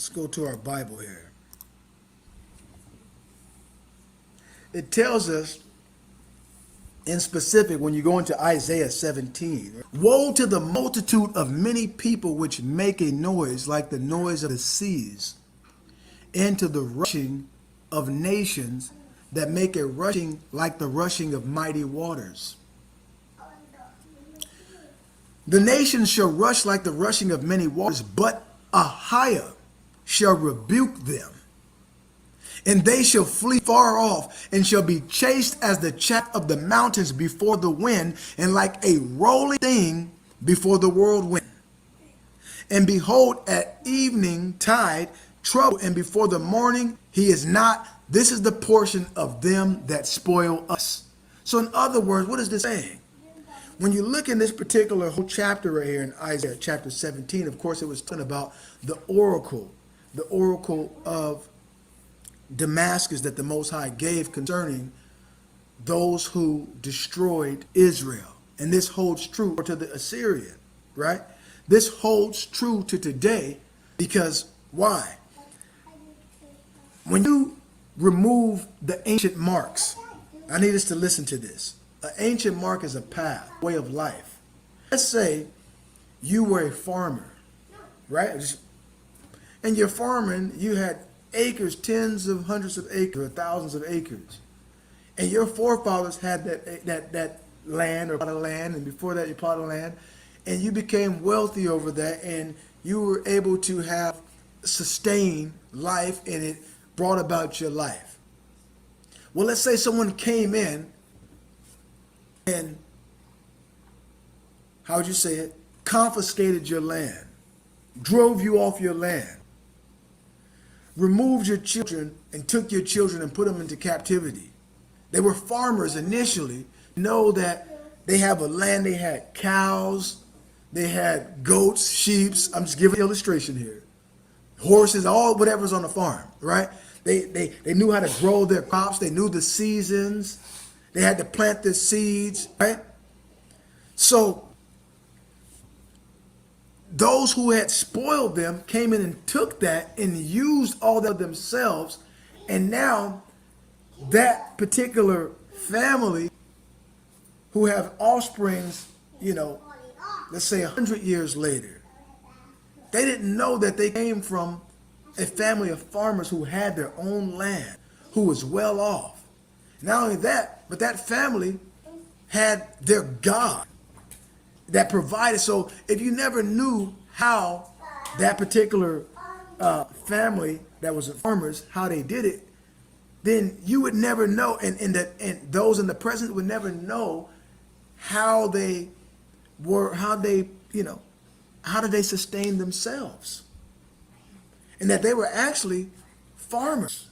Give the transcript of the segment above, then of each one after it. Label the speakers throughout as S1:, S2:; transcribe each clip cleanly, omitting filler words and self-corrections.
S1: Let's go to our Bible here. It tells us in specific when you go into Isaiah 17, woe to the multitude of many people which make a noise like the noise of the seas, and to the rushing of nations that make a rushing like the rushing of mighty waters. The nations shall rush like the rushing of many waters, but a higher shall rebuke them. And they shall flee far off, and shall be chased as the chaff of the mountains before the wind, and like a rolling thing before the whirlwind. And behold, at evening tide, trouble, and before the morning, he is not. This is the portion of them that spoil us. So in other words, what is this saying? When you look in this particular whole chapter right here in Isaiah chapter 17, of course, it was talking about the oracle of Damascus that the Most High gave concerning those who destroyed Israel. And this holds true to the Assyrian, right? This holds true to today because why? When you remove the ancient marks, I need us to listen to this. An ancient mark is a path, way of life. Let's say you were a farmer, right? And you're farming, you had acres, tens of hundreds of acres, or thousands of acres. And your forefathers had that land or plot of land, and before that you plot of land, and you became wealthy over that, and you were able to have sustain life, and it brought about your life. Well, let's say someone came in and, how would you say it, confiscated your land, drove you off your land, removed your children and took your children and put them into captivity. They were farmers initially. Know that they have a land, they had cows, they had goats, sheep. I'm just giving an illustration here. Horses, all whatever's on the farm, right? They knew how to grow their crops. They knew the seasons. They had to plant their seeds, right? So those who had spoiled them came in and took that and used all that themselves. And now that particular family who have offsprings, let's say 100 years later, they didn't know that they came from a family of farmers who had their own land, who was well off. Not only that, but that family had their God that provided. So if you never knew how that particular family that was farmers, how they did it, then you would never know, and those in the present would never know how they were, how did they sustain themselves, and that they were actually farmers.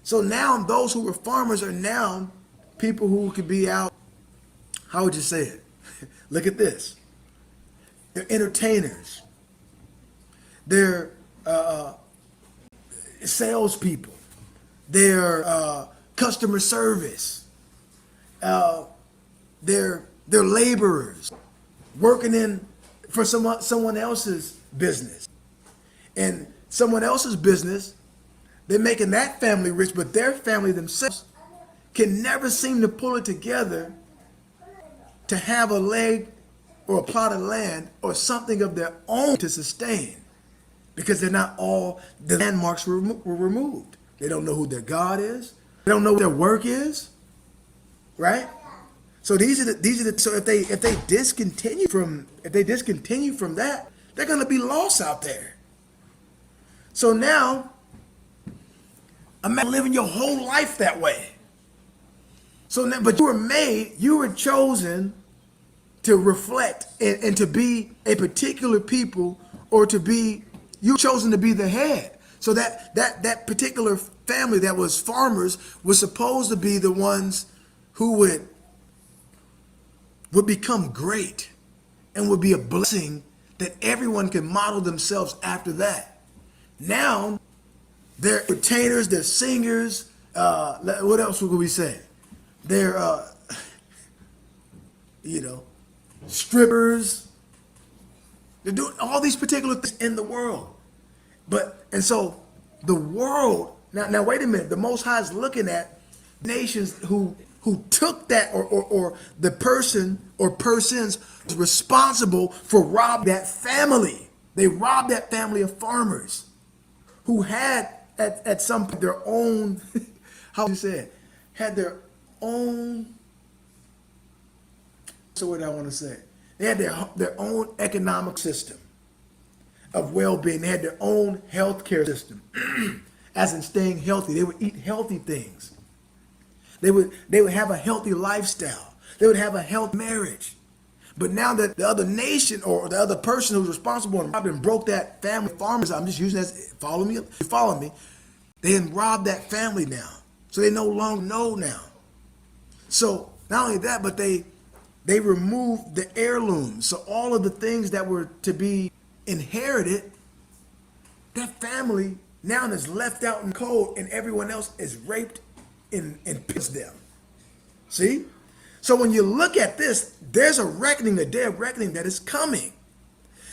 S1: So now those who were farmers are now people who could be out, how would you say it? Look at this. They're entertainers. They're salespeople. They're customer service. They're laborers working for someone else's business. And someone else's business, they're making that family rich, but their family themselves can never seem to pull it together to have a leg or a plot of land or something of their own to sustain, because they're not all, the landmarks were removed. They don't know who their God is. They don't know what their work is, right? So these are the so if they discontinue from that, they're going to be lost out there. So now, imagine living your whole life that way. So now, but you were chosen to reflect and to be a particular people, or you were chosen to be the head. So that particular family that was farmers was supposed to be the ones who would become great and would be a blessing that everyone can model themselves after that. Now, they're entertainers, they're singers. What else would we say? They're, strippers. They're doing all these particular things in the world. And so the world, now wait a minute, the Most High is looking at nations who took that, or the person or persons responsible for robbing that family. They robbed that family of farmers who had at some point their own, how you say it, had their own, so what I want to say, they had their own economic system of well-being. They had their own healthcare system, as in staying healthy. They would eat healthy things. They would have a healthy lifestyle. They would have a healthy marriage. But now that the other nation or the other person who's responsible and robbed and broke that family, farmers, I'm just using that as, follow me, they had robbed that family now. So they no longer know now. So not only that, but they removed the heirlooms. So all of the things that were to be inherited, that family now is left out in the cold, and everyone else is raped and pits them. See? So when you look at this, there's a reckoning, a day of reckoning that is coming.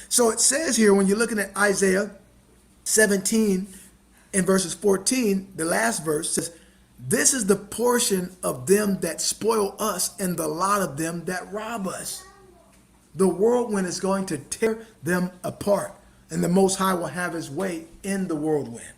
S1: So it says here, when you're looking at Isaiah 17 in verses 14, the last verse says, this is the portion of them that spoil us and the lot of them that rob us. The whirlwind is going to tear them apart, and the Most High will have his way in the whirlwind.